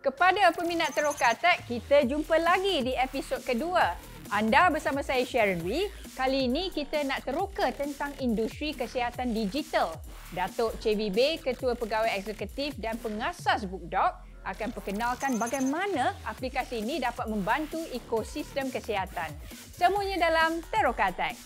Kepada peminat Teroka Tech, kita jumpa lagi di episod kedua. Anda bersama saya Sharon Wee. Kali ini kita nak teroka tentang industri kesihatan digital. Datuk CVB, Ketua Pegawai Eksekutif dan Pengasas BookDoc akan perkenalkan bagaimana aplikasi ini dapat membantu ekosistem kesihatan. Semuanya dalam Teroka Tech.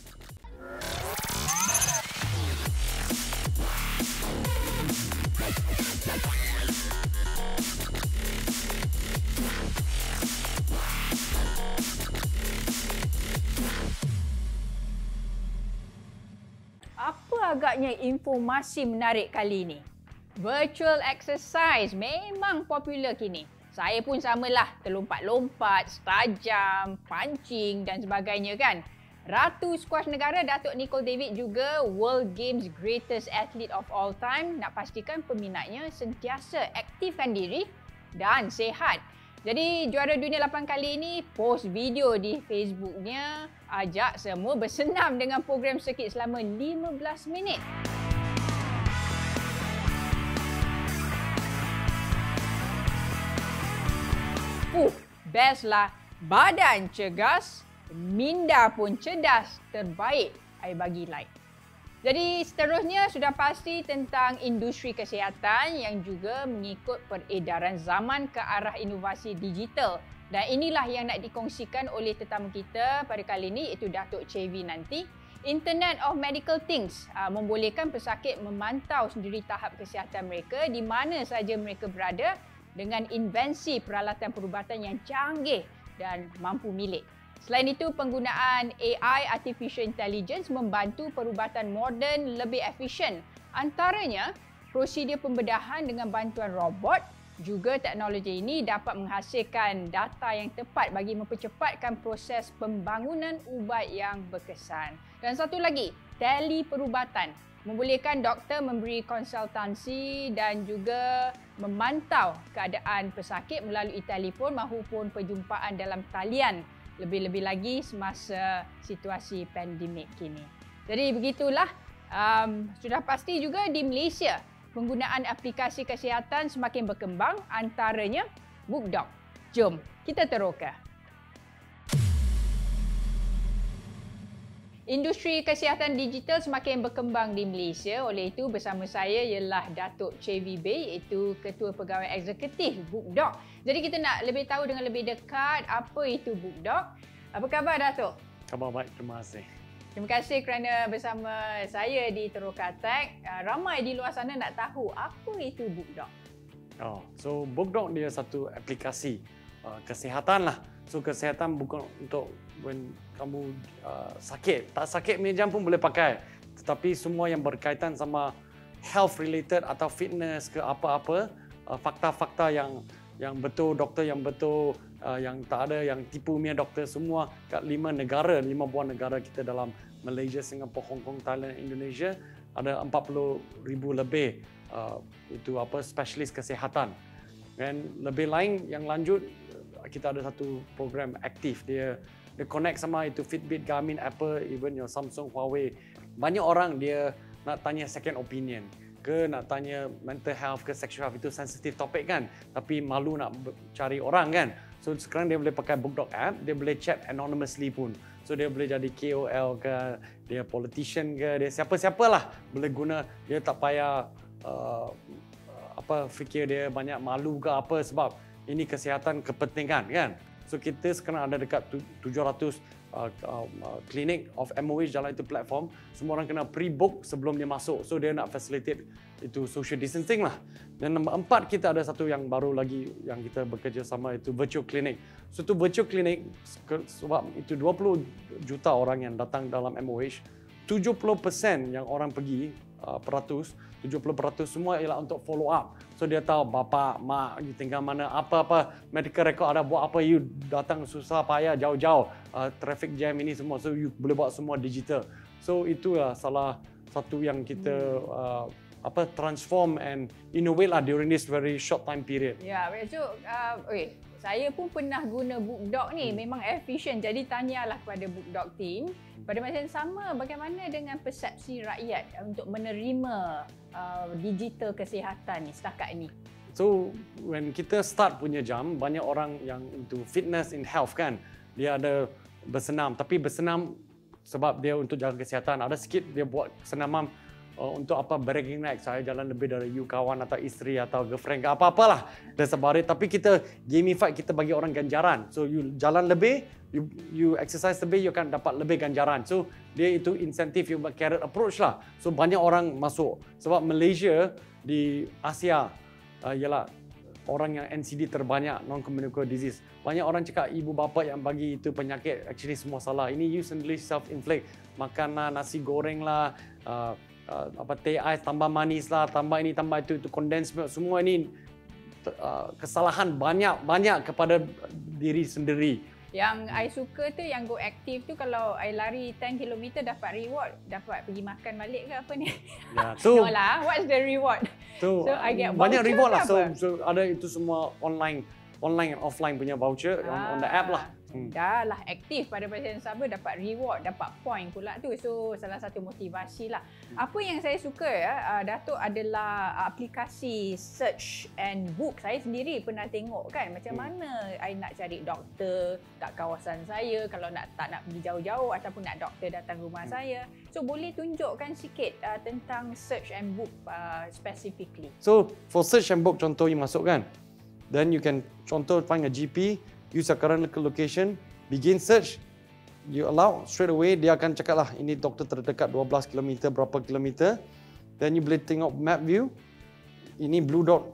Apa agaknya informasi menarik kali ini? Virtual exercise memang popular kini. Saya pun samalah, terlompat-lompat, setajam, pancing dan sebagainya kan. Ratu squash negara Datuk Nicole David juga World Games Greatest Athlete of All Time nak pastikan peminatnya sentiasa aktifkan diri dan sihat. Jadi juara dunia 8 kali ini post video di Facebooknya ajak semua bersenam dengan program sirkuit selama 15 minit. Best lah. Badan cegas, minda pun cerdas, terbaik I bagi like. Jadi seterusnya sudah pasti tentang industri kesihatan yang juga mengikut peredaran zaman ke arah inovasi digital. Dan inilah yang nak dikongsikan oleh tetamu kita pada kali ini iaitu Datuk CV nanti. Internet of Medical Things membolehkan pesakit memantau sendiri tahap kesihatan mereka di mana saja mereka berada dengan invensi peralatan perubatan yang canggih dan mampu milik. Selain itu, penggunaan AI Artificial Intelligence membantu perubatan moden lebih efisien. Antaranya, prosedur pembedahan dengan bantuan robot. Juga teknologi ini dapat menghasilkan data yang tepat bagi mempercepatkan proses pembangunan ubat yang berkesan. Dan satu lagi, teleperubatan. Membolehkan doktor memberi konsultasi dan juga memantau keadaan pesakit melalui telefon maupun perjumpaan dalam talian. Lebih-lebih lagi semasa situasi pandemik kini. Jadi begitulah, sudah pasti juga di Malaysia penggunaan aplikasi kesihatan semakin berkembang, antaranya BookDoc. Jom kita teroka. Industri kesihatan digital semakin berkembang di Malaysia. Oleh itu bersama saya ialah Datuk CVB iaitu Ketua Pegawai Eksekutif BookDoc. Jadi kita nak lebih tahu dengan lebih dekat apa itu BookDoc. Apa khabar Datuk? Khabar baik, terima kasih. Terima kasih kerana bersama saya di Teroka Tech. Ramai di luar sana nak tahu apa itu BookDoc. So BookDoc dia satu aplikasi kesihatan lah. So kesihatan bukan untuk when kamu sakit. Tak sakit punya jam pun boleh pakai. Tetapi semua yang berkaitan sama health related atau fitness ke apa-apa, fakta-fakta yang betul, doktor yang betul, yang tak ada, yang tipu punya doktor, semua kat 5 buah negara kita dalam Malaysia, Singapura, Hong Kong, Thailand, Indonesia, ada 40,000 lebih spesialis kesihatan. Dan lebih lain yang lanjut, kita ada satu program aktif, dia connect sama itu Fitbit, Garmin, Apple, even your Samsung, Huawei. Banyak orang dia nak tanya second opinion ke, nak tanya mental health ke sexual health, itu sensitive topik kan, tapi malu nak cari orang kan. So sekarang dia boleh pakai BookDoc app, dia boleh chat anonymously pun. So dia boleh jadi KOL ke, dia politician ke, dia siapa-siapalah boleh guna. Dia tak payah fikir dia banyak malu ke apa, sebab ini kesihatan kepentingan kan. So kita sekarang ada dekat 700 klinik of MOH dalam itu platform. Semua orang kena pre-book sebelum dia masuk. So dia nak facilitate itu social distancing lah. Dan nombor 4 kita ada satu yang baru lagi yang kita bekerja sama, itu virtual clinic. So itu virtual clinic sebab itu 20 juta orang yang datang dalam MOH. 70% yang orang pergi, 70% semua ialah untuk follow up. So dia tahu bapa, mak you tinggal mana, apa-apa medical record ada, buat apa, you datang susah payah jauh-jauh, traffic jam ini semua. So you boleh buat semua digital. So itulah salah satu yang kita transform and innovate lah during this very short time period. Ya, so saya pun pernah guna BookDoc ni, memang efisien. Jadi tanyalah kepada BookDoc team. Pada masa yang sama, bagaimana dengan persepsi rakyat untuk menerima digital kesihatan ni setakat ini? So when kita start punya jam, banyak orang yang into fitness in health kan. Dia ada bersenam, tapi bersenam sebab dia untuk jaga kesihatan. Ada sikit dia buat senaman untuk apa, bragging rights. Saya jalan lebih dari you kawan atau isteri atau girlfriend ke apa-apalah. Dan sebari, tapi kita gamify, kita bagi orang ganjaran. So you jalan lebih, you exercise lebih, you akan dapat lebih ganjaran. So dia itu insentif, you carrot approach lah. So banyak orang masuk. Sebab Malaysia di Asia ialah orang yang NCD terbanyak, non-communicable disease. Banyak orang cakap ibu bapa yang bagi itu penyakit, actually semua salah. Ini you sendiri self-inflict. Makanan, nasi goreng lah, teh ais tambah manis lah, tambah ini tambah itu condensed milk, semua ini kesalahan banyak kepada diri sendiri. Yang I suka tu, yang go aktif tu, kalau I lari 10 km dapat reward, dapat pergi makan balik ke apa ni? Ya, so, no lah, what's the reward? So I get banyak voucher reward lah. apa? So ada itu semua online and offline punya voucher on the app lah. Dah lah aktif pada pasien sabar, dapat reward, dapat point pula tu. So salah satu motivasi lah. Apa yang saya suka Datuk adalah aplikasi search and book. Saya sendiri pernah tengok kan macam mana I nak cari doktor kat kawasan saya, kalau tak nak pergi jauh-jauh ataupun nak doktor datang rumah saya. So boleh tunjukkan sikit tentang search and book specifically. So for search and book, contoh you masuk kan, then you can contoh find a GP, use your current location, begin search, you allow straight away dia akan cakap lah ini doktor terdekat 12 km, berapa kilometer. Then you boleh tengok map view, ini blue dot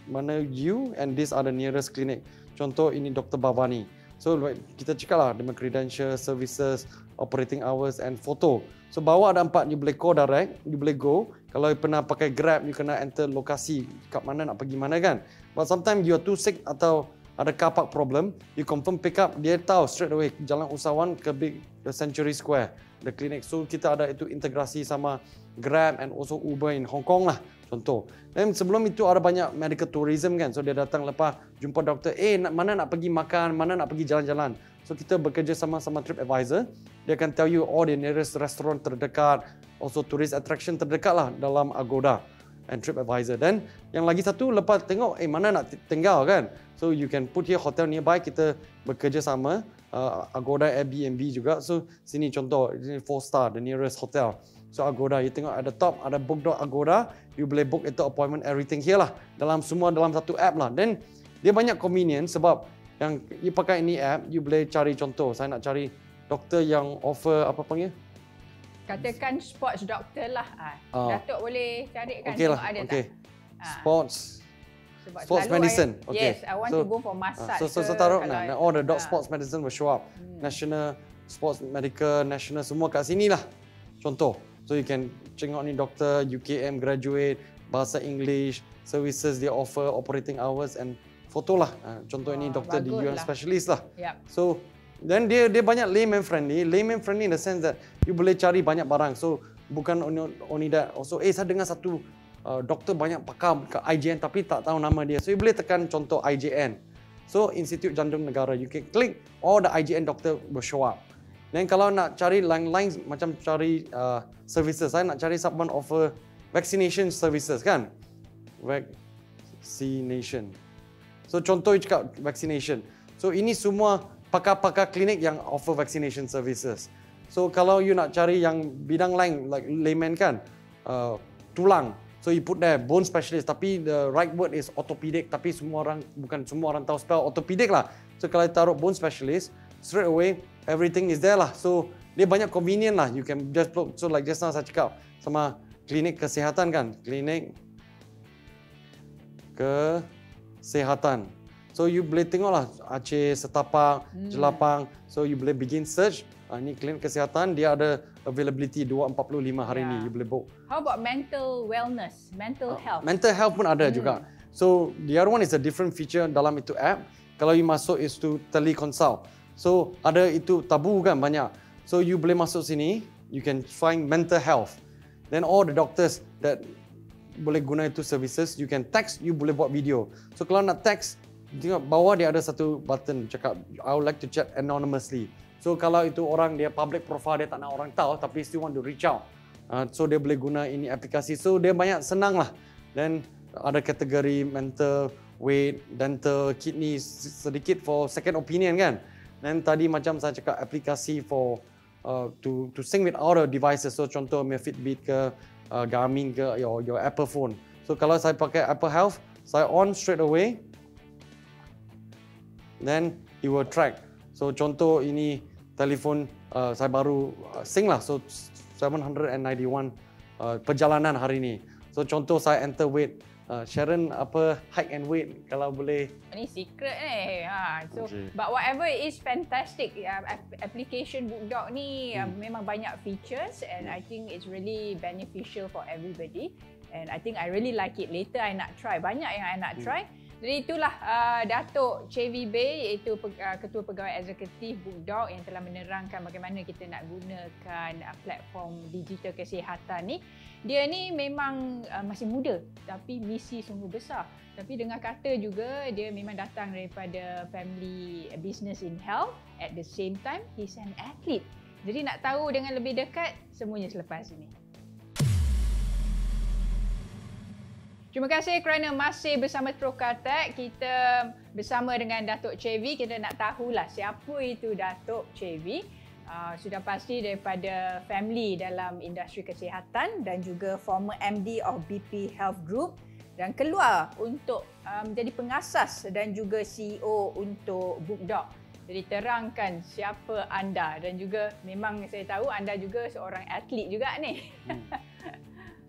mana you, and these are the nearest clinic. Contoh ini Dr. Bhavani. So kita cakap lah dengan credential, services, operating hours and photo. So bawah ada 4, you boleh call direct, you boleh go. Kalau you pernah pakai Grab, you kena enter lokasi kat mana nak pergi mana kan. But sometimes you are too sick atau ada car park problem, you confirm pick up, dia tahu straight away Jalan Usahawan ke the Century Square, the clinic. So kita ada itu integrasi sama Grab and also Uber in Hong Kong lah contoh. Dan sebelum itu ada banyak medical tourism kan. So dia datang lepas jumpa doktor, mana nak pergi makan, mana nak pergi jalan-jalan. So kita bekerja sama TripAdvisor. Dia akan tell you all the nearest restaurant terdekat, also tourist attraction terdekat lah dalam Agoda and TripAdvisor. Dan yang lagi satu, lepas tengok mana nak tinggal kan. So you can put here hotel nearby, kita bekerja sama Agoda, Airbnb juga. So sini contoh, ini 4 star, the nearest hotel. So Agoda, you tengok ada top, ada book.agoda, you boleh book itu appointment, everything here lah. Dalam satu app lah. Dan dia banyak convenient sebab yang you pakai ini app, you boleh cari contoh. Saya nak cari doktor yang offer apa panggil? Katakan sports doctor lah. Datuk boleh carikan okay lah, ada okay. tak? Sports medicine. Okay. Yes, I want to go for massage. So taruh all the sports medicine will show up. National sports medical, national semua kat sini lah. Contoh. So you can tengok ni doktor UKM graduate, bahasa English, services dia offer, operating hours and foto lah. Contoh ini doktor di UN specialist lah. Yep. So then dia banyak layman friendly in the sense that you boleh cari banyak barang. So bukan only that. Also saya dengar satu doktor banyak pakar ke IJN tapi tak tahu nama dia. So you boleh tekan contoh IJN. So Institut Jantung Negara, you can click all the IJN doctor will show up. Dan kalau nak cari lain-lain macam cari services, saya nak cari someone offer vaccination services kan. Vaccination. So contoh you cakap vaccination. So ini semua pakar-pakar klinik yang offer vaccination services. So kalau you nak cari yang bidang lain like layman kan, tulang. So you put there bone specialist, tapi the right word is orthopedic, tapi bukan semua orang tahu spell orthopedic lah. So kalau you taruh bone specialist, straight away everything is there lah. So dia banyak convenient lah. You can just look. So like just now saya cakap sama klinik kesihatan kan, klinik kesihatan. So you boleh tengok lah Aceh, Setapak, Jelapang. So you boleh begin search. Ini klinik kesihatan, dia ada availability 245 hari ni, you boleh book. How about mental wellness, mental health? Mental health pun ada juga. So the other one is a different feature dalam itu app. Kalau you masuk is to teleconsult. So ada itu tabu kan banyak. So you boleh masuk sini, you can find mental health. Then all the doctors that boleh guna itu services, you can text, you boleh buat video. So kalau nak text, tengok bawah dia ada satu button cakap I would like to chat anonymously. So kalau itu orang dia public profile, dia tak nak orang tahu tapi still want to reach out. So dia boleh guna ini aplikasi. So dia banyak senang lah. Dan ada kategori mental, weight, dental, kidney, sedikit for second opinion kan. Dan tadi macam saya cakap aplikasi for to sync with all the devices. So contoh Fitbit ke Garmin ke your Apple phone. So kalau saya pakai Apple Health, saya on straight away, then it will track. So contoh ini telefon saya baru sync lah. So 791 perjalanan hari ini. So contoh saya enter weight, Sharon apa height and weight kalau boleh. Ini secret ni. So Okay. but whatever it is fantastic. Application BookDoc ni memang banyak features and I think it's really beneficial for everybody. And I think I really like it. Later I nak try. Banyak yang I nak try. Jadi itulah Datuk Chevi Bey, iaitu Ketua Pegawai Eksekutif BookDoc yang telah menerangkan bagaimana kita nak gunakan platform digital kesihatan ni. Dia ni memang masih muda tapi misi sungguh besar. Tapi dengar kata juga dia memang datang daripada family business in health. At the same time, he's an athlete. Jadi nak tahu dengan lebih dekat, semuanya selepas ini. Terima kasih kerana masih bersama Trokartech. Kita bersama dengan Datuk Chevi. Kita nak tahulah siapa itu Datuk Chevi. Sudah pasti daripada family dalam industri kesihatan dan juga former MD of BP Health Group dan keluar untuk menjadi pengasas dan juga CEO untuk BookDoc. Jadi terangkan siapa anda dan juga memang saya tahu anda juga seorang atlet juga ni.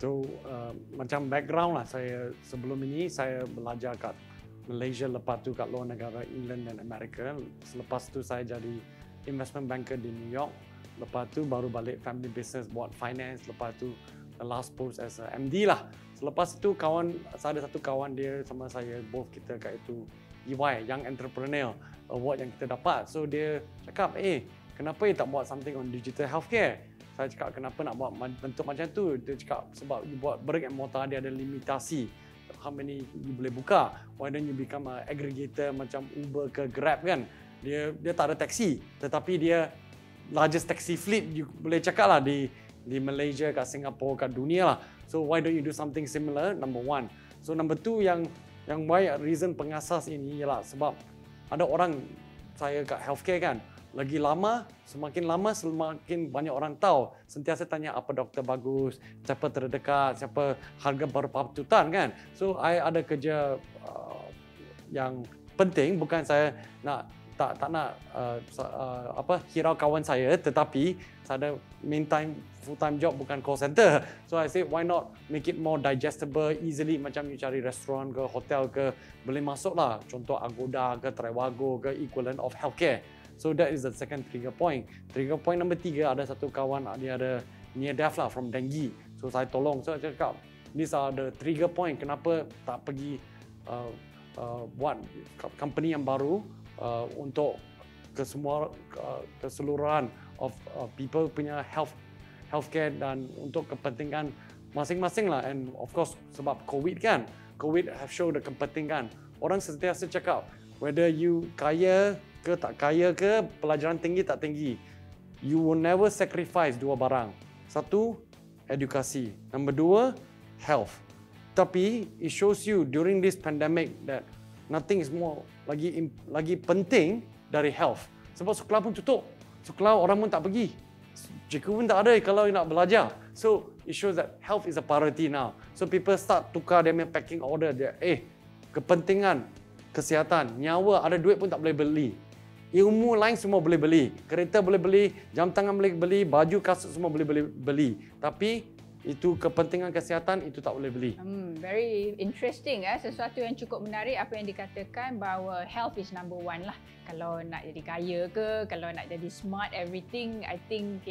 So macam background lah, saya sebelum ini saya belajar kat Malaysia, lepas tu kat luar negara England dan Amerika. Selepas tu saya jadi investment banker di New York. Lepas tu baru balik family business buat finance. Lepas tu the last post as a MD lah. Selepas tu saya ada satu kawan dia sama saya, both kita kat itu EY, Young Entrepreneur Award yang kita dapat. So dia cakap, kenapa tak buat something on digital healthcare? Saya cakap, kenapa nak buat bentuk macam tu? Dia cakap, sebab you buat brick and mortar dia ada limitasi. How many you boleh buka? Why don't you become a aggregator macam Uber ke Grab kan? Dia tak ada taksi, tetapi dia largest taxi fleet you boleh cakap lah di Malaysia, kat Singapura, kat dunia lah. So why don't you do something similar? Number one. So number two yang banyak reason pengasas ini ialah sebab ada orang saya kat healthcare kan, semakin lama semakin banyak orang tahu. Sentiasa tanya apa doktor bagus, siapa terdekat, siapa harga berpatutan kan. So I ada kerja yang penting, bukan saya tak nak hirau kawan saya, tetapi saya ada full time job, bukan call center. So I say why not make it more digestible, easily, macam you cari restoran ke hotel ke boleh masuk lah, contoh Agoda ke Trivago ke equivalent of healthcare. So that is the second trigger point. Trigger point number 3, ada satu kawan dia ada near death lah from dengue. So saya tolong. So saya cakap, these are the trigger point kenapa tak pergi buat company yang baru untuk keseluruhan of people punya healthcare dan untuk kepentingan masing-masing lah. And of course sebab COVID kan, COVID have show the kepentingan. Orang sentiasa cakap whether you kaya ke tak kaya ke, pelajaran tinggi tak tinggi, you will never sacrifice dua barang. Satu, edukasi. Number 2, health. Tapi it shows you during this pandemic that nothing is more lagi penting dari health. Sebab sekolah pun tutup. Sekolah orang pun tak pergi. Cikgu pun tak ada kalau nak belajar. So it shows that health is a priority now. So people start tukar their packing order. Kepentingan kesihatan, nyawa, ada duit pun tak boleh beli. Ilmu lain semua boleh beli. Kereta boleh beli, jam tangan boleh beli, baju kasut semua boleh beli. Tapi itu kepentingan kesihatan itu tak boleh beli. Very interesting sesuatu yang cukup menarik apa yang dikatakan bahawa health is number one lah. Kalau nak jadi kaya ke, kalau nak jadi smart, everything I think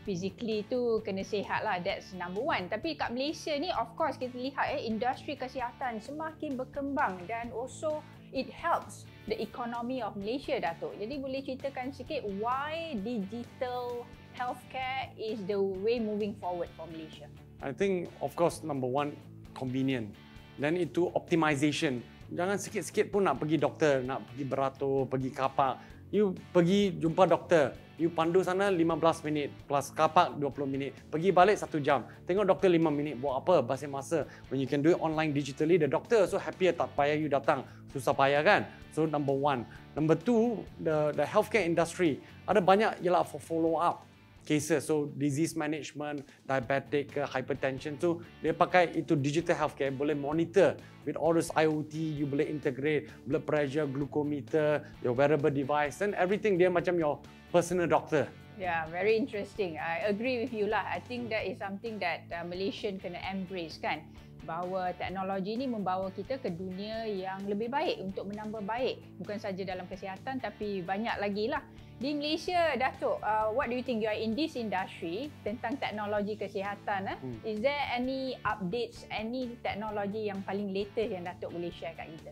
physically tu kena sihat lah, that's number one. Tapi kat Malaysia ni of course kita lihat industri kesihatan semakin berkembang dan also it helps the economy of Malaysia, Datuk. Jadi boleh ceritakan sikit why digital healthcare is the way moving forward for Malaysia? I think of course number one, convenient. Dan itu optimization. Jangan sikit-sikit pun nak pergi doktor, nak pergi beratur, pergi kapak. You pergi jumpa doktor, you pandu sana 15 minit plus kapak 20 minit. Pergi balik 1 jam. Tengok doktor 5 minit buat apa? Basi masa. When you can do it online digitally, the doctor also happier, tak payah you datang. Susah payah kan? So number one. Number two, the healthcare industry. Ada banyak ialah for follow up cases. So disease management, diabetic, hypertension. So dia pakai itu digital healthcare, boleh monitor with all this IoT, you boleh integrate blood pressure, glucometer, your wearable device and everything. Dia macam your personal doctor. Yeah, very interesting. I agree with you lah. I think that is something that Malaysian kena embrace kan. Bahawa teknologi ni membawa kita ke dunia yang lebih baik untuk menambah baik. Bukan saja dalam kesihatan tapi banyak lagi lah. Di Malaysia, Datuk, what do you think? You are in this industry tentang teknologi kesihatan. Is there any updates, any teknologi yang paling latest yang Datuk boleh share kat kita?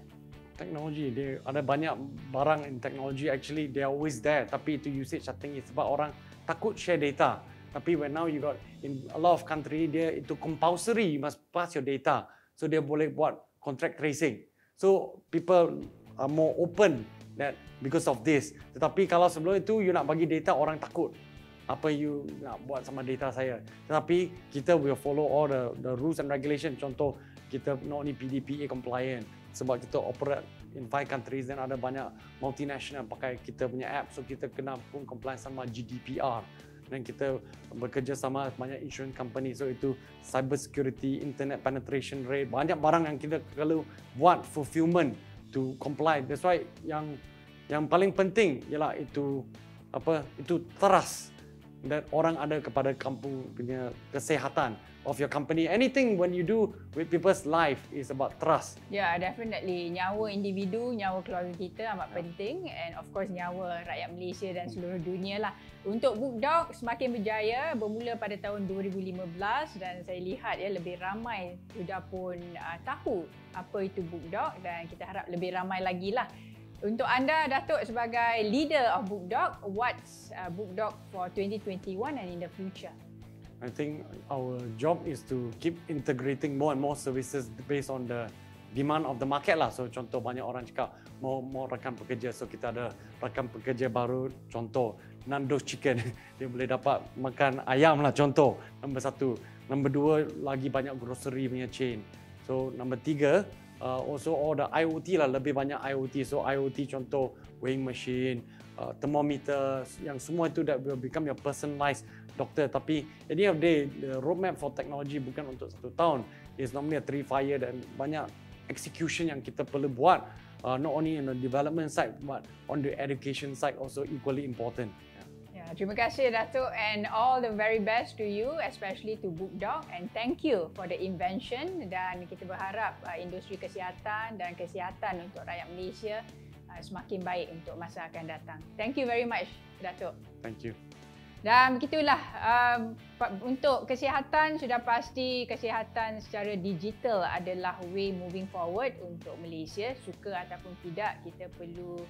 Teknologi, dia ada banyak barang in teknologi actually they are always there. Tapi itu usage I think it's sebab orang takut share data. Tapi when now you got in a lot of country, dia itu compulsory, you must pass your data. So dia boleh buat contract tracing. So people are more open that because of this. Tetapi kalau sebelum itu you nak bagi data, orang takut. Apa you nak buat sama data saya. Tetapi kita will follow all the rules and regulation. Contoh kita not only PDPA compliant sebab kita operate in 5 countries dan ada banyak multinational pakai kita punya app. So kita kena pun compliant sama GDPR. Dan kita bekerja sama banyak insurance company. So itu cyber security, internet penetration rate, banyak barang yang kita perlu buat fulfillment to comply. That's why yang paling penting ialah itu trust that orang ada kepada kamu punya kesihatan of your company. Anything when you do with people's life is about trust. Yeah, definitely. Nyawa individu, nyawa keluarga kita amat penting and of course nyawa rakyat Malaysia dan seluruh dunia lah. Untuk BookDoc semakin berjaya bermula pada tahun 2015 dan saya lihat ya lebih ramai sudah pun tahu apa itu BookDoc dan kita harap lebih ramai lagi lah. Untuk anda, Datuk, sebagai leader of BookDoc, what's BookDoc for 2021 and in the future? I think our job is to keep integrating more and more services based on the demand of the market lah. So contoh banyak orang cakap mau rakan pekerja, so kita ada rakan pekerja baru. Contoh Nando's Chicken, dia boleh dapat makan ayam lah contoh. Nombor 1. Nombor 2 lagi banyak grocery punya chain. So nombor 3 also all the IoT lah, lebih banyak IoT. So IoT contoh weighing machine, thermometer, yang semua itu that will become your personalized doctor. Tapi at the end of the day, the roadmap for technology bukan untuk 1 tahun. It's normally a 3-5 year dan banyak execution yang kita perlu buat. Not only in the development side but on the education side also equally important. Yeah, terima kasih Datuk and all the very best to you, especially to BookDoc, and thank you for the invention dan kita berharap industri kesihatan dan kesihatan untuk rakyat Malaysia semakin baik untuk masa akan datang. Thank you very much Datuk. Thank you. Dan begitulah untuk kesihatan, sudah pasti kesihatan secara digital adalah way moving forward untuk Malaysia. Suka ataupun tidak, kita perlu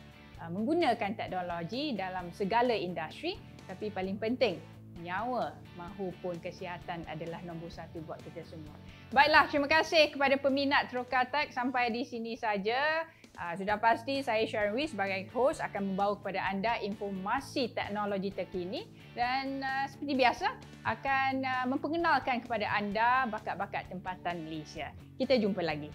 menggunakan teknologi dalam segala industri. Tapi paling penting, nyawa mahupun kesihatan adalah nombor 1 buat kita semua. Baiklah, terima kasih kepada peminat Trocartech. Sampai di sini saja. Sudah pasti saya Sharon Wee sebagai host akan membawa kepada anda informasi teknologi terkini dan seperti biasa akan memperkenalkan kepada anda bakat-bakat tempatan Malaysia. Kita jumpa lagi.